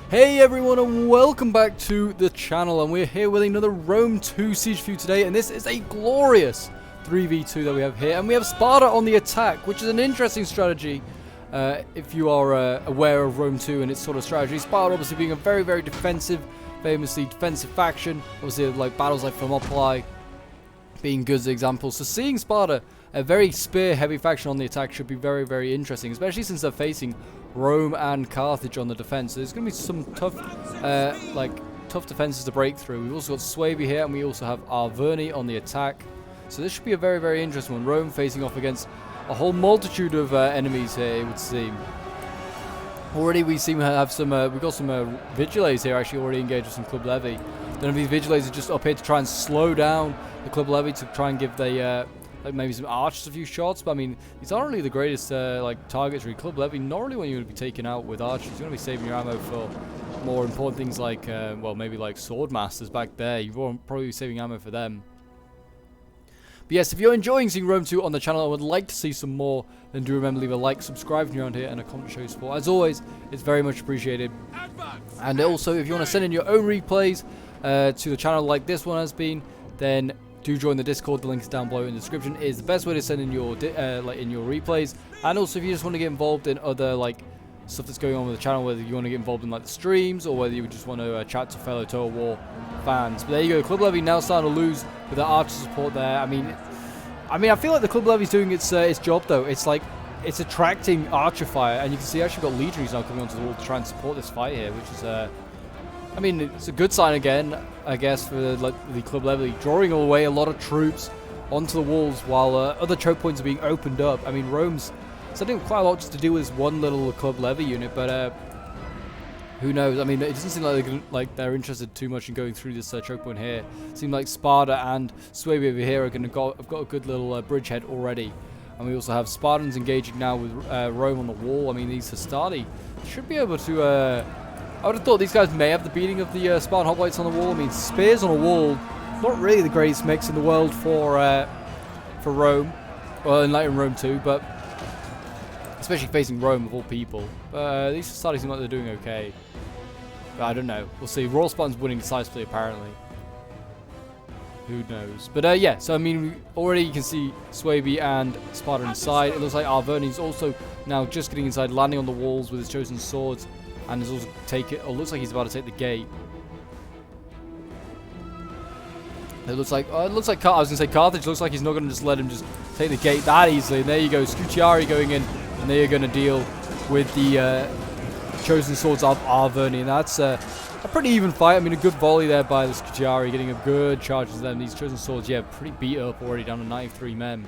Hey everyone, and welcome back to the channel, and we're here with another Rome 2 siege for you today, and this is a glorious 3v2 that we have here, and we have Sparta on the attack, which is an interesting strategy if you are aware of Rome 2 and its sort of strategy. Sparta obviously being a very, very defensive, famously defensive faction, obviously like battles like Thermopylae being good examples. So seeing Sparta, a very spear-heavy faction on the attack, should be very, very interesting, especially since they're facing Rome and Carthage on the defense. So there's going to be some tough, tough defenses to break through. We've also got Suebi here, and we also have Arverni on the attack. So this should be a very, very interesting one. Rome facing off against a whole multitude of enemies here, it would seem. Already we seem to have some, we've got some Vigiles here actually already engaged with some Club Levy. Don't know if these Vigiles are just up here to try and slow down the Club Levy, to try and give the like maybe some archers a few shots, but I mean, these aren't really the greatest like targets really. Club Levy, not really when you're going to be taken out with archers. You're going to be saving your ammo for more important things like, well, maybe like sword masters back there. You won't probably be saving ammo for them. But yes, if you're enjoying seeing Rome 2 on the channel and would like to see some more, then do remember to leave a like, subscribe if you're around here, and a comment to show your support. As always, it's very much appreciated. And also, if you want to send in your own replays to the channel like this one has been, then do join the Discord. The link is down below in the description. It is the best way to send in your replays. And also, if you just want to get involved in other like stuff that's going on with the channel, whether you want to get involved in like the streams or whether you just want to chat to fellow Total War fans. But there you go. Club Levy now starting to lose with their archer support there. I mean, I feel like the Club Levy's doing its job though. It's like it's attracting archer fire, and you can see actually got legionaries now coming onto the wall to try and support this fight here, which is I mean, it's a good sign again, I guess, for the Club Levy, drawing away a lot of troops onto the walls while other choke points are being opened up. I mean, Rome's sending quite a lot just to deal with this one little Club Levy unit, but who knows? I mean, it doesn't seem like they're interested too much in going through this choke point here. It seems like Sparta and Suebi over here are have got a good little bridgehead already. And we also have Spartans engaging now with Rome on the wall. I mean, these Hastati should be able to... I would have thought these guys may have the beating of the Spartan hoplites on the wall. I mean, spears on a wall, not really the greatest mix in the world for Rome. Well, in Rome 2, but especially facing Rome of all people. These Hastati seem like they're doing okay. But I don't know. We'll see. Royal Spartans winning decisively, apparently. Who knows? But yeah, so I mean, already you can see Suebi and Sparta inside. It looks like Arverni's also now just getting inside, landing on the walls with his chosen swords. And is also looks like he's about to take the gate. It looks like I was gonna say Carthage looks like he's not gonna just let him just take the gate that easily. And there you go, Scutari going in, and they are gonna deal with the chosen swords of Arverni, and that's a pretty even fight. I mean, a good volley there by the Scutari, getting a good charge to them. These chosen swords, yeah, pretty beat up already, down to 93 men.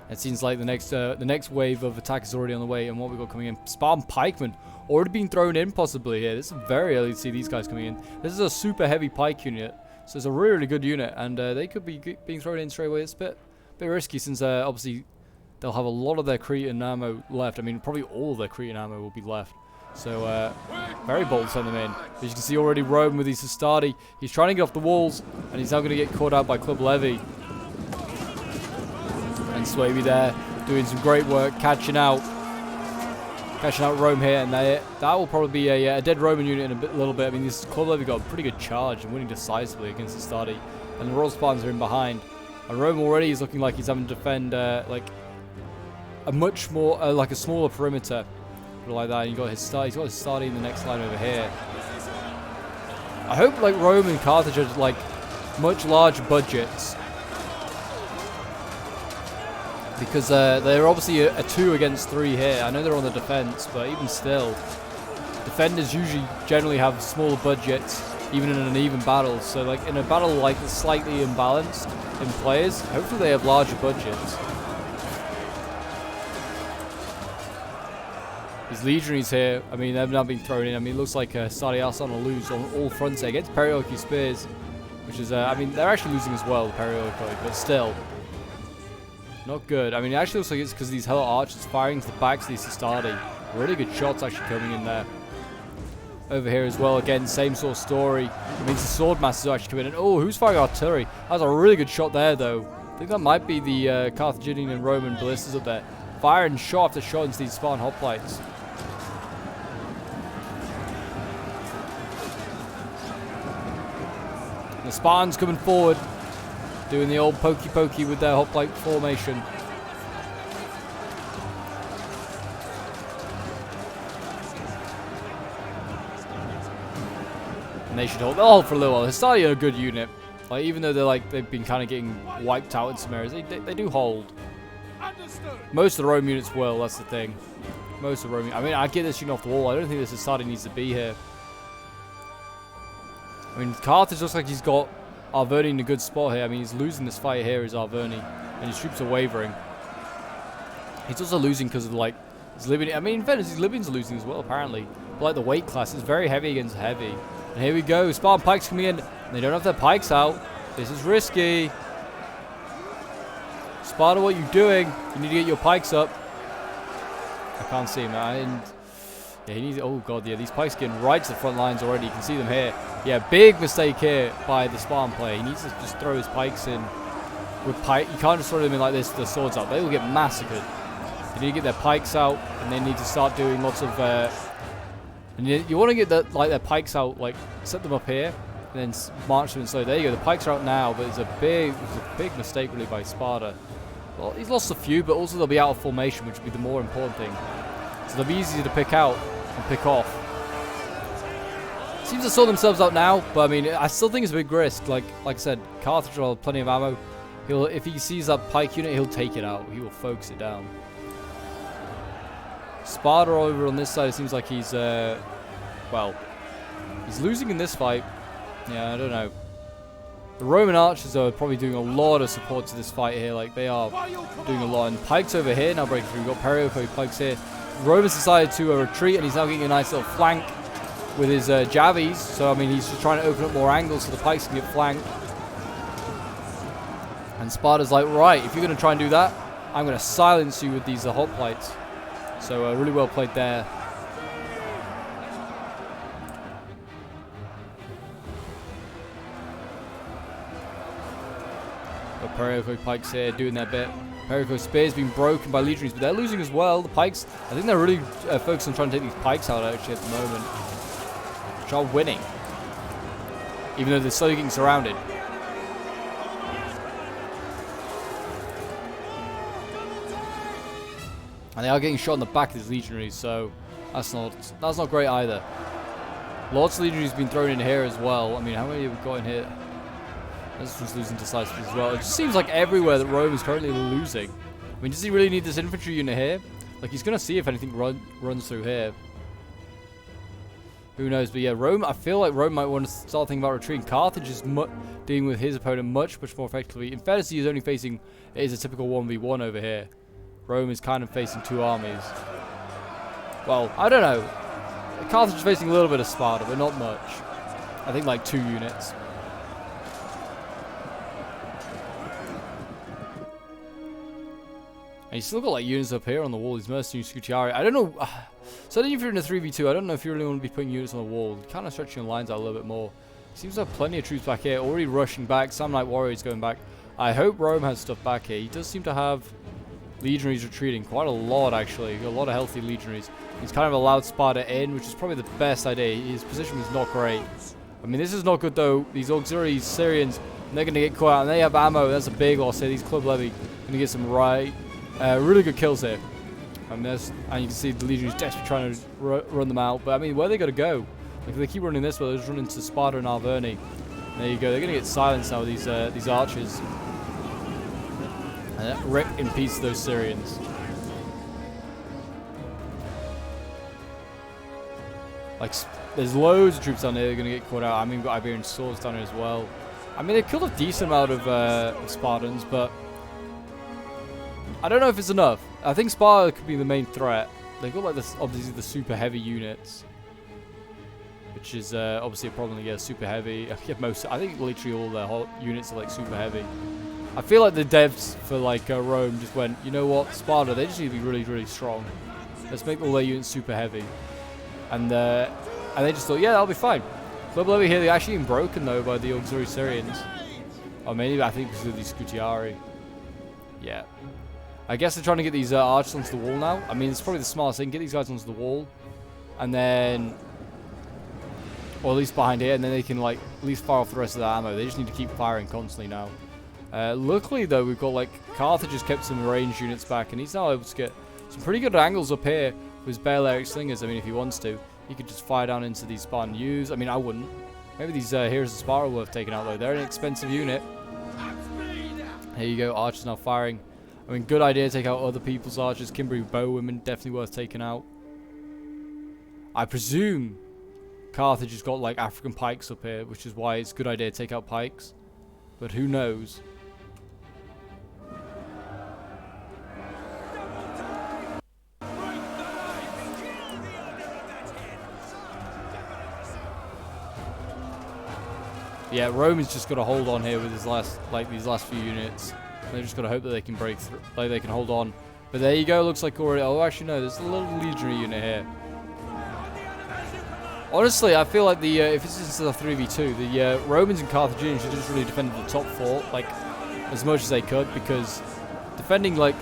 It seems like the next wave of attack is already on the way, and what we've got coming in, Spartan pikemen already being thrown in possibly here. This is very early to see these guys coming in. This is a super heavy pike unit, so it's a really, really good unit, and they could be being thrown in straight away. It's a bit risky since obviously they'll have a lot of their Cretan ammo left. I mean, probably all of their Cretan ammo will be left. So very bold to send them in. As you can see already, Rome with these Hastati, he's trying to get off the walls, and he's now going to get caught out by Club Levy. And Suebi there doing some great work, catching out Rome here, and that will probably be a dead Roman unit in a little bit. I mean, this Club Levy got a pretty good charge and winning decisively against the Hastati, and the Royal Spartans are in behind. And Rome already is looking like he's having to defend like a much more like a smaller perimeter, like that. And he's got his Hastati in the next line over here. I hope like Rome and Carthage are like much larger budgets, because they're obviously a 2 against 3 here. I know they're on the defense, but even still, defenders usually generally have smaller budgets, even in an even battle. So like in a battle like that's slightly imbalanced in players, hopefully they have larger budgets. These legionaries here, I mean, they've now been thrown in. I mean, it looks like Hastati are starting to lose on all fronts there against Perioiki spears, which is, I mean, they're actually losing as well, the Perioiki, but still. Not good. I mean, it actually looks like it's because these Hello archers firing to the backs of these Hastati. Really good shots actually coming in there. Over here as well, again, same sort of story. It means the sword masters are actually coming in. Oh, who's firing artillery? That's a really good shot there, though. I think that might be the Carthaginian and Roman ballistas up there. Firing shot after shot into these Spartan hoplites. The Spartans coming forward, doing the old pokey pokey with their hoplite formation. And they should hold. They'll hold for a little while. They're starting a good unit. Like, even though they've been kind of getting wiped out in some areas, they do hold. Most of the Rome units will. That's the thing. Most of the Rome. I mean, I'd get this unit off the wall. I don't think this Asadi needs to be here. I mean, Carthage looks like he's got Arverni in a good spot here. I mean, he's losing this fight here, is Arverni, and his troops are wavering. He's also losing because of, like, his Libyan. I mean, in fairness, his Libyans are losing as well, apparently. But, like, the weight class is very heavy against heavy. And here we go. Spartan pikes coming in. And they don't have their pikes out. This is risky. Sparta, what are you doing? You need to get your pikes up. I can't see him. Yeah, he needs. Oh god, yeah, these pikes getting right to the front lines already. You can see them here. Yeah, big mistake here by the Spartan player. He needs to just throw his pikes in with pike. You can't just throw them in like this. The swords up. They will get massacred. They need to get their pikes out, and they need to start doing lots of. And you want to get their pikes out, like set them up here, and then march them. So there you go. The pikes are out now, but it was a big mistake really by Sparta. Well, he's lost a few, but also they'll be out of formation, which would be the more important thing. So they'll be easy to pick out and pick off. Seems to sort themselves out now, but I mean, I still think it's a big risk. Like I said, Carthage will have plenty of ammo. If he sees that pike unit, he'll take it out. He will focus it down. Sparta over on this side, it seems like he's, well, he's losing in this fight. Yeah, I don't know. The Roman archers are probably doing a lot of support to this fight here. Like, they are doing a lot. And Pike's over here now breaking through. We've got Perioco, Pike's here. Romans decided to retreat, and he's now getting a nice little flank with his javies. So, I mean, he's just trying to open up more angles so the Pikes can get flanked. And Sparta's like, right, if you're going to try and do that, I'm going to silence you with these hoplites. So, really well played there. Perioco Pikes here doing their bit. Perioco spears being broken by legionaries, but they're losing as well. The Pikes, I think they're really focused on trying to take these Pikes out actually at the moment, which are winning, even though they're slowly getting surrounded. And they are getting shot in the back of these legionaries, so that's not great either. Lots of legionaries been thrown in here as well. I mean, how many have we got in here? This was losing decisively as well. It just seems like everywhere that Rome is currently losing. I mean, does he really need this infantry unit here? Like, he's going to see if anything runs through here. Who knows? But yeah, Rome, I feel like Rome might want to start thinking about retreating. Carthage is dealing with his opponent much more effectively. In fairness, he is only facing, it is a typical 1v1 over here. Rome is kind of facing two armies. Well, I don't know. Carthage is facing a little bit of Sparta, but not much. I think like 2 units. And you still got like units up here on the wall, these mercenary Scutiari. I don't know. So if you're in a 3v2, I don't know if you really want to be putting units on the wall. Kind of stretching your lines out a little bit more. Seems to have plenty of troops back here, already rushing back. Some Night Warriors going back. I hope Rome has stuff back here. He does seem to have legionaries retreating quite a lot, actually. A lot of healthy legionaries. He's kind of allowed Sparta in, which is probably the best idea. His position is not great. I mean, this is not good though. These auxiliary Syrians, they're going to get caught out, and they have ammo. That's a big loss here. These Club Levy going to get some really good kills here. And you can see the legionaries desperately trying to run them out. But I mean, where are they going to go? Like, if they keep running this way, they'll just run into Sparta and Arverni. And there you go. They're going to get silenced now with these archers. And rip in peace those Syrians. Like, there's loads of troops down there that are going to get caught out. I mean, we've got Iberian swords down here as well. I mean, they've killed a decent amount of Spartans, but I don't know if it's enough. I think Sparta could be the main threat. They've got like this, obviously the super heavy units, which is obviously a problem to get super heavy. I think literally all their units are like super heavy. I feel like the devs for like Rome just went, you know what, Sparta, they just need to be really, really strong. Let's make all their units super heavy. And they just thought, yeah, that'll be fine. Club Levy here, they're actually being broken though by the auxiliary Syrians. Or maybe I think because of these Scutiari. Yeah. I guess they're trying to get these archers onto the wall now. I mean, it's probably the smartest thing. Get these guys onto the wall. And then Or at least behind here, and then they can like at least fire off the rest of the ammo. They just need to keep firing constantly now. Luckily though, we've got like Carthage has kept some ranged units back, and he's now able to get some pretty good angles up here with his Balearic Slingers. I mean, if he wants to, he could just fire down into these Spartan U's. I mean, I wouldn't. Maybe these Heroes of Sparta are worth taking out though. They're an expensive unit. Here you go, archers now firing. I mean, good idea to take out other people's archers. Kimberly Bowwomen, definitely worth taking out. I presume Carthage has got like African pikes up here, which is why it's a good idea to take out pikes. But who knows? Yeah, Rome's just got to hold on here with his these last few units. They're just got to hope that they can break through, like they can hold on. But there you go. Looks like already. Oh, actually no. There's a little legionary unit here. Honestly, I feel like the if this is a 3v2, the Romans and Carthaginians should just really defend the top fort like as much as they could, because defending like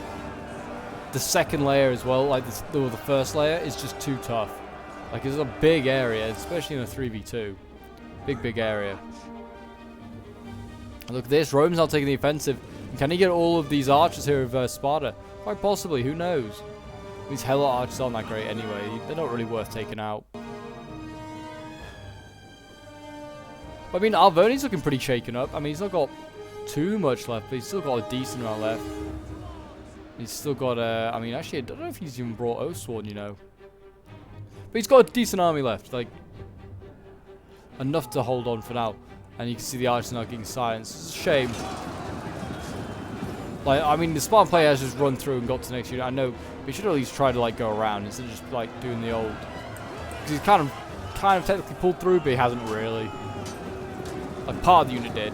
the second layer as well, like the first layer, is just too tough. Like it's a big area, especially in a 3v2. Big area. And look at this. Rome's now taking the offensive. Can he get all of these archers here of Sparta? Quite possibly. Who knows? These Helot archers aren't that great anyway. They're not really worth taking out. But, I mean, Arvoni's looking pretty shaken up. I mean, he's not got too much left, but he's still got a decent amount left. He's still got I mean, actually, I don't know if he's even brought Oathsworn, you know. But he's got a decent army left. Like, enough to hold on for now. And you can see the archers now getting silenced. It's a shame. Like, I mean, the Spartan player has just run through and got to the next unit. I know, but he should at least try to, like, go around instead of just, like, doing the old... Because he's kind of technically pulled through, but he hasn't really. Like, part of the unit did.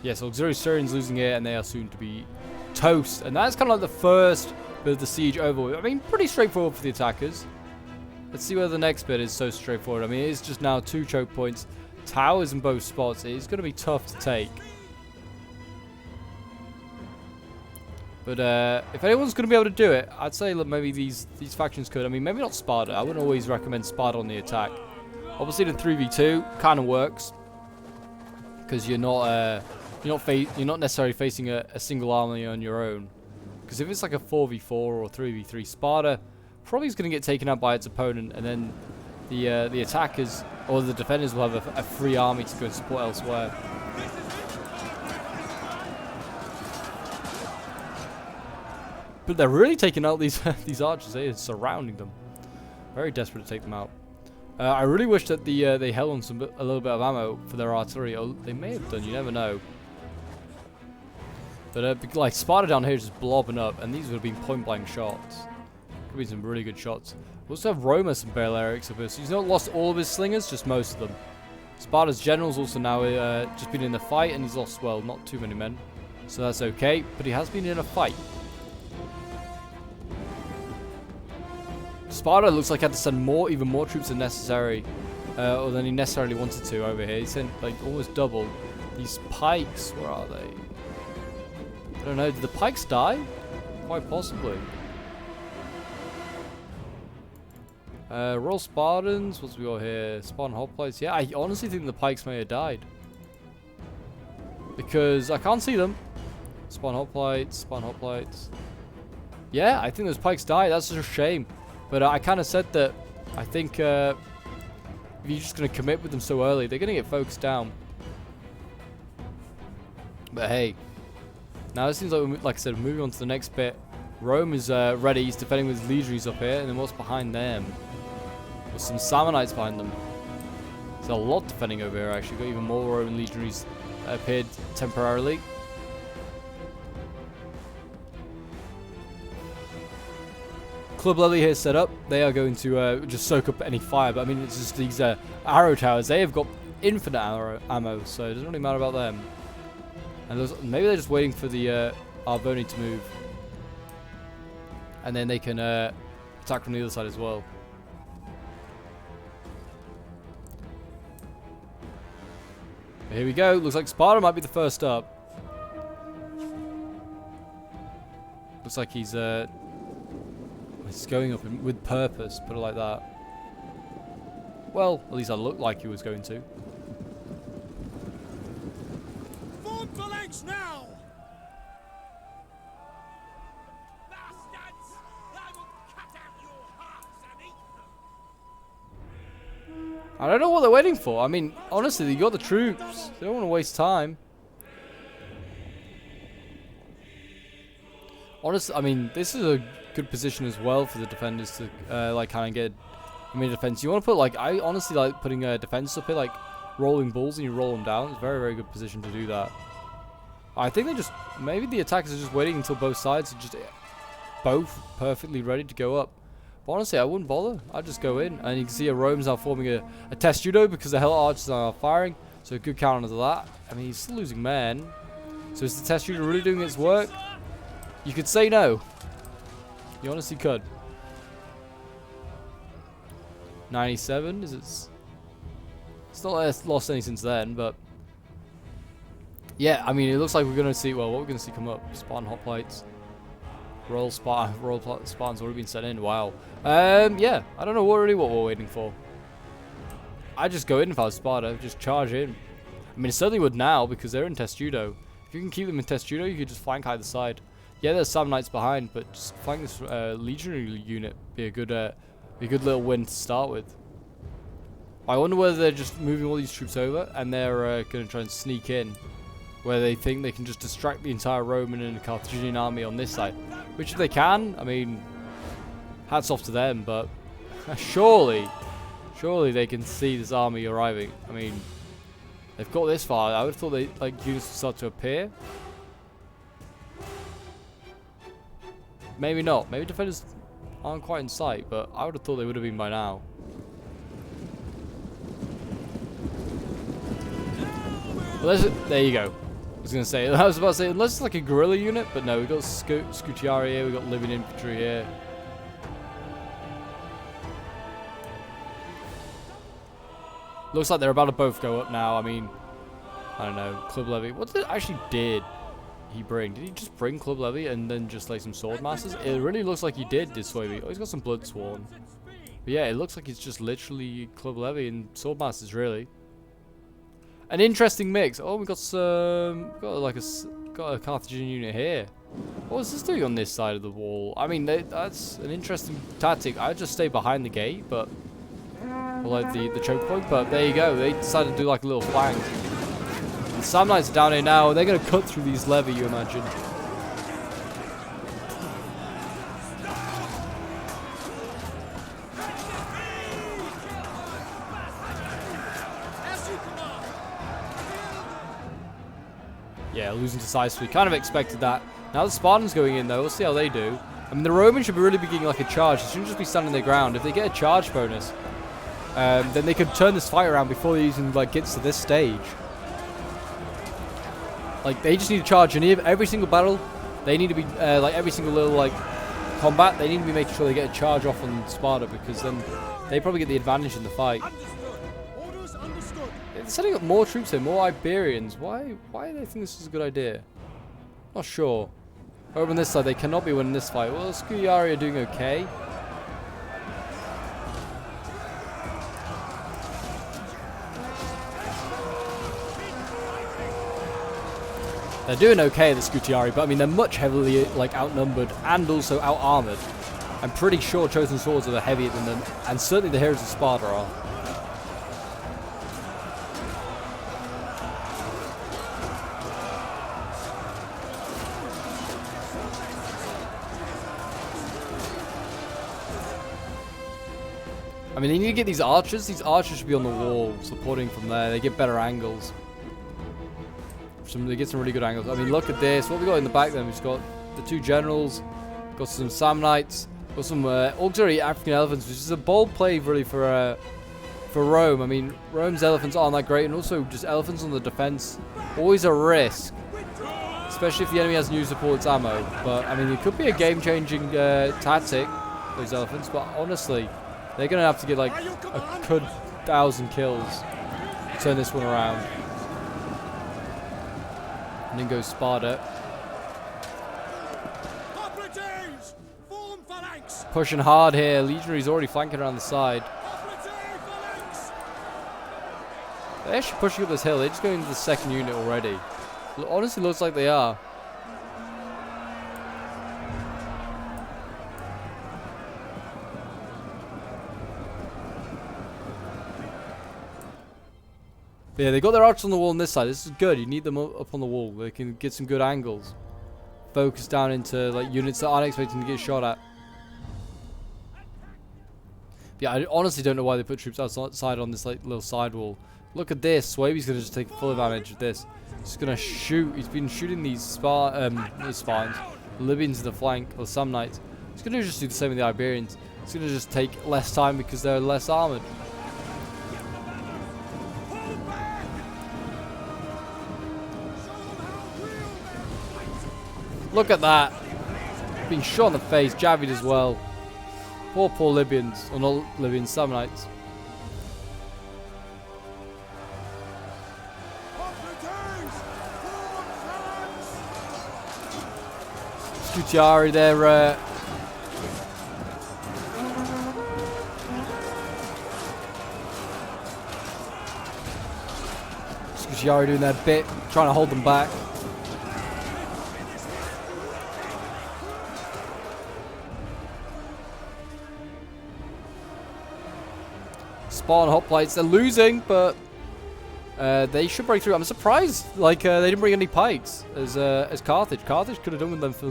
Yeah, so Auxiliary Syrians losing it, and they are soon to be toast. And that's kind of like the first bit of the siege over. I mean, pretty straightforward for the attackers. Let's see whether the next bit is so straightforward. I mean, it's just now 2 choke points. Towers in both spots. It's going to be tough to take. But if anyone's going to be able to do it, I'd say look, maybe these factions could. I mean, maybe not Sparta. I wouldn't always recommend Sparta on the attack. Obviously, the 3v2 kind of works because you're not necessarily facing a single army on your own. Because if it's like a 4v4 or 3v3, Sparta probably is going to get taken out by its opponent, and then the attackers or the defenders will have a free army to go and support elsewhere. But they're really taking out these archers. They're surrounding them. Very desperate to take them out. I really wish that they held on a little bit of ammo for their artillery. Oh, they may have done. You never know. But like Sparta down here is just blobbing up, and these would have been point-blank shots. Could be some really good shots. We also have Roma some Balearics up here. So he's not lost all of his slingers, just most of them. Sparta's general's also now just been in the fight, and he's lost, well, not too many men. So that's okay, but he has been in a fight. Sparta looks like he had to send even more troops than necessary, or than he necessarily wanted to over here. He sent like almost double. These pikes, where are they? I don't know. Did the pikes die? Quite possibly. Royal Spartans. What's we got here? Spartan hoplites. Yeah, I honestly think the pikes may have died because I can't see them. Spartan hoplites. Yeah, I think those pikes died. That's just a shame. But I kind of said that I think if you're just going to commit with them so early, they're going to get focused down. But hey, now it seems like I said, moving on to the next bit. Rome is ready. He's defending with his legionaries up here. And then what's behind them? There's some Samnites behind them. There's a lot defending over here, actually. Got even more Roman legionaries appeared temporarily. Club Lily here set up. They are going to just soak up any fire. But I mean, it's just these arrow towers. They have got infinite ammo, so it doesn't really matter about them. And maybe they're just waiting for the Arvoni to move. And then they can attack from the other side as well. Here we go. Looks like Sparta might be the first up. Looks like he's going up with purpose, put it like that. Well, at least I looked like he was going to. Form phalanx now! Bastards! I will cut out your hearts and eat them! I don't know what they're waiting for. I mean, honestly, you got the troops. They don't want to waste time. Honestly, I mean, this is a good position as well for the defenders to like kind of get a mid defense. You want to put like, I honestly like putting a defense up here, like rolling bulls, and you roll them down. It's a very, very good position to do that. I think they just, maybe the attackers are just waiting until both sides are just both perfectly ready to go up. But honestly, I wouldn't bother. I'd just go in, and you can see a Rome's now forming a test judo because the hell archers are firing. So a good counter to that. I mean, he's still losing men. So is the test judo really doing its work? You could say no. You honestly could. 97, is it? It's not lost any since then, but yeah, I mean, it looks like we're gonna see. Well, what we're gonna see come up: Spartan hoplites, Royal Spartans already been sent in. Wow. Yeah, I don't know what we're waiting for. I just go in if I was Sparta, just charge in. I mean, it certainly would now because they're in test judo. If you can keep them in test judo, you could just flank either side. Yeah, there's some knights behind, but just flank this legionary unit be a good little win to start with. I wonder whether they're just moving all these troops over and they're going to try and sneak in, where they think they can just distract the entire Roman and Carthaginian army on this side. Which if they can, I mean, hats off to them, but surely they can see this army arriving. I mean, they've got this far. I would have thought they units would start to appear. Maybe not. Maybe defenders aren't quite in sight, but I would have thought they would have been by now. Well, there you go. I was about to say, unless it's like a guerrilla unit, but no, we've got Scutiari here, we've got living infantry here. Looks like they're about to both go up now. I mean, I don't know. Club Levy. What did he bring? Did he just bring Club Levy and then just lay some sword masters? It really looks like he did Soybe. Oh, he's got some blood sworn. But yeah, it looks like it's just literally Club Levy and sword masters, really. An interesting mix. Oh, we got a Carthaginian unit here. What is this doing on this side of the wall? I mean, that's an interesting tactic. I'd just stay behind the gate, but like the choke point. But there you go. They decided to do like a little flank. And some knights are down here now. They're going to cut through these levy, you imagine. Yeah, losing decisively. Kind of expected that. Now the Spartans going in though. We'll see how they do. I mean, the Romans should be really be getting like a charge. They shouldn't just be standing their ground. If they get a charge bonus, then they could turn this fight around before they even like gets to this stage. Like, they just need to charge in every single battle. They need to be like every single little like combat. They need to be making sure they get a charge off on Sparta, because then they probably get the advantage in the fight. Orders understood. They're setting up more troops here, more Iberians. Why do they think this is a good idea? Not sure. Over on this side, they cannot be winning this fight. Well, Scutiari are doing okay. They're doing okay, the Scutiari, but I mean, they're much heavily like outnumbered and also out-armored. I'm pretty sure chosen swords are heavier than them, and certainly the heroes of Sparta are. I mean, they need to get these archers. These archers should be on the wall, supporting from there. They get better angles. They get some really good angles. I mean, look at this. What we got in the back then? We've got the two generals, got some Samnites, got some auxiliary African elephants, which is a bold play really for Rome. I mean, Rome's elephants aren't that great, and also just elephants on the defense, always a risk, especially if the enemy has new supports ammo. But I mean, it could be a game-changing tactic, those elephants. But honestly, they're gonna have to get like a good 1,000 kills to turn this one around. And then goes Sparta. Pushing hard here. Legionary's already flanking around the side. They're actually pushing up this hill. They're just going into the second unit already. It honestly looks like they are. But yeah, they got their archers on the wall on this side. This is good. You need them up on the wall. They can get some good angles. Focus down into like units that aren't expecting to get shot at. But yeah, I honestly don't know why they put troops outside on this like little side wall. Look at this. Swaby's gonna just take full advantage of this. He's gonna shoot. He's been shooting these Spartans, Libyans to the flank, or some knights. He's gonna just do the same with the Iberians. It's gonna just take less time because they're less armored. Look at that. Being shot in the face, javied as well. Poor Libyans, or not Libyans, Samnites. Scutiari there. Scutiari doing their bit, trying to hold them back. Spartan hoplites, they're losing, but they should break through. I'm surprised, like they didn't bring any pikes as Carthage. Carthage could have done with them for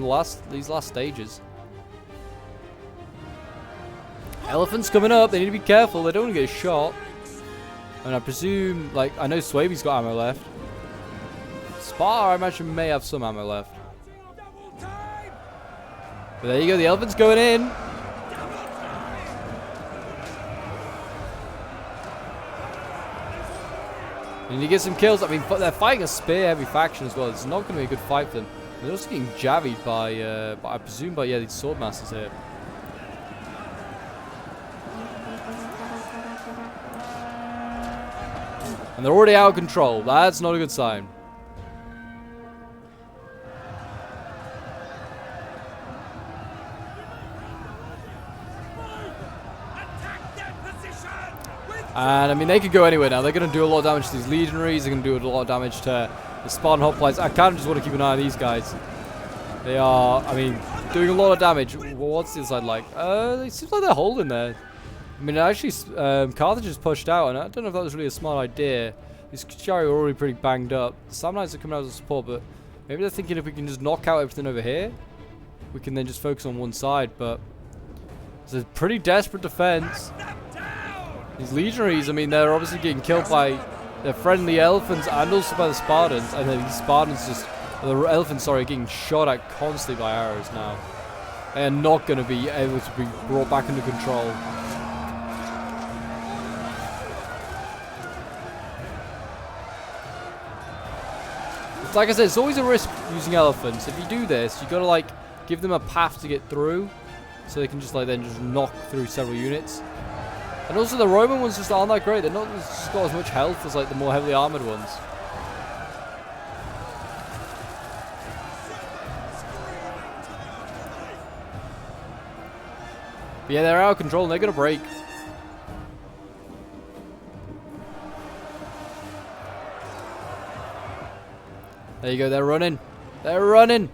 these last stages. Elephants coming up. They need to be careful. They don't want to get shot. And I presume, like, I know Swaby's got ammo left. Sparta, I imagine, may have some ammo left. But there you go. The elephants going in. You need to get some kills. I mean, they're fighting a spear-heavy faction as well. It's not going to be a good fight for them. They're also getting javied by I presume, by these swordmasters here. And they're already out of control. That's not a good sign. And I mean, they could go anywhere now. They're going to do a lot of damage to these legionaries. They're going to do a lot of damage to the Spartan hoplites. I kind of just want to keep an eye on these guys. They are, I mean, doing a lot of damage. What's the inside like? It seems like they're holding there. I mean, actually, Carthage is pushed out, and I don't know if that was really a smart idea. These Kuchari are already pretty banged up. Some knights are coming out as support, but maybe they're thinking if we can just knock out everything over here, we can then just focus on one side. But it's a pretty desperate defense. These legionaries, I mean, they're obviously getting killed by their friendly elephants and also by the Spartans. And then these Spartans the elephants, sorry, are getting shot at constantly by arrows now. They are not going to be able to be brought back under control. It's like I said, it's always a risk using elephants. If you do this, you got to like give them a path to get through, so they can just like then just knock through several units. And also the Roman ones just aren't that great. They're not just got as much health as like the more heavily armored ones. But yeah, they're out of control and they're gonna break. There you go, they're running. They're running.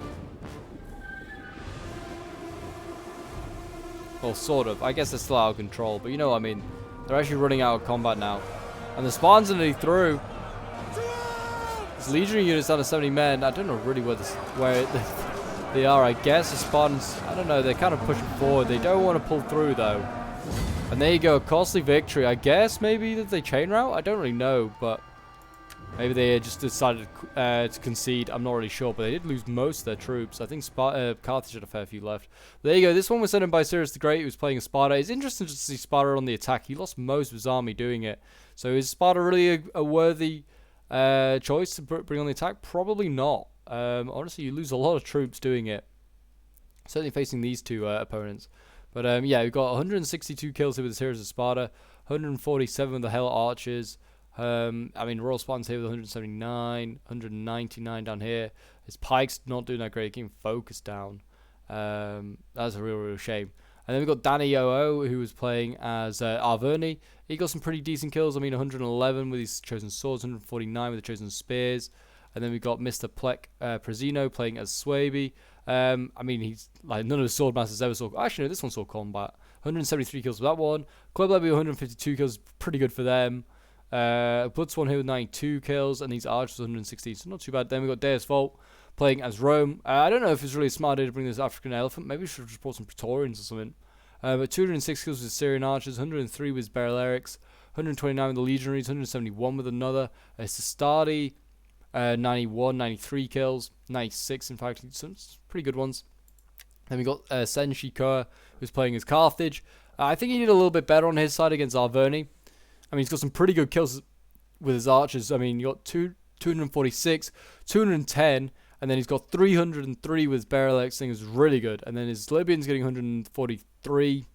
Well, sort of. I guess they're still out of control, but you know what I mean. They're actually running out of combat now. And the Spartans are nearly through. This legionary unit's down to 70 men. I don't know really where they are. I guess the Spartans, I don't know, they're kind of pushing forward. They don't want to pull through, though. And there you go, a costly victory. I guess maybe that they chain route? I don't really know, but maybe they just decided to concede. I'm not really sure, but they did lose most of their troops. I think Carthage had a fair few left. But there you go. This one was sent in by Cyrus the Great, who was playing Sparta. It's interesting to see Sparta on the attack. He lost most of his army doing it. So is Sparta really a worthy choice to bring on the attack? Probably not. Honestly, you lose a lot of troops doing it. Certainly facing these two opponents. But yeah, we've got 162 kills here with the Heroes of Sparta. 147 with the Hell Archers. I mean, Royal Spartans here with 179, 199 down here. His Pike's not doing that great, getting focused down. That's a real shame. And then we got Danny OO, who was playing as Arverni. He got some pretty decent kills. I mean, 111 with his chosen swords, 149 with the chosen spears. And then we got Mr. Plek Prezino playing as Swaby. I mean, he's like none of the sword masters ever saw. Actually, no, this one saw combat. 173 kills for that one. Club Levy 152 kills, pretty good for them. Bloodsworn here with 92 kills, and these archers 116, so not too bad. Then we got Deus Volt playing as Rome. I don't know if it's really a smart idea to bring this African elephant. Maybe we should have just brought some Praetorians or something. But 206 kills with Syrian archers, 103 with Berylerics, 129 with the Legionaries, 171 with another. Sestadi, 91, 93 kills, 96 in fact, some pretty good ones. Then we got Senshi Koa, who's playing as Carthage. I think he did a little bit better on his side against Arverni. I mean, he's got some pretty good kills with his archers. I mean, you got 246, 210, and then he's got 303 with Berylix. I think is really good. And then his Libyans getting 143.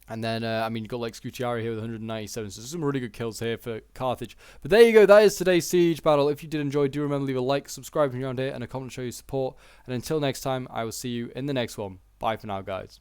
And then, I mean, you got like Scutiari here with 197. So some really good kills here for Carthage. But there you go. That is today's siege battle. If you did enjoy, do remember to leave a like, subscribe if you're around here, and a comment to show your support. And until next time, I will see you in the next one. Bye for now, guys.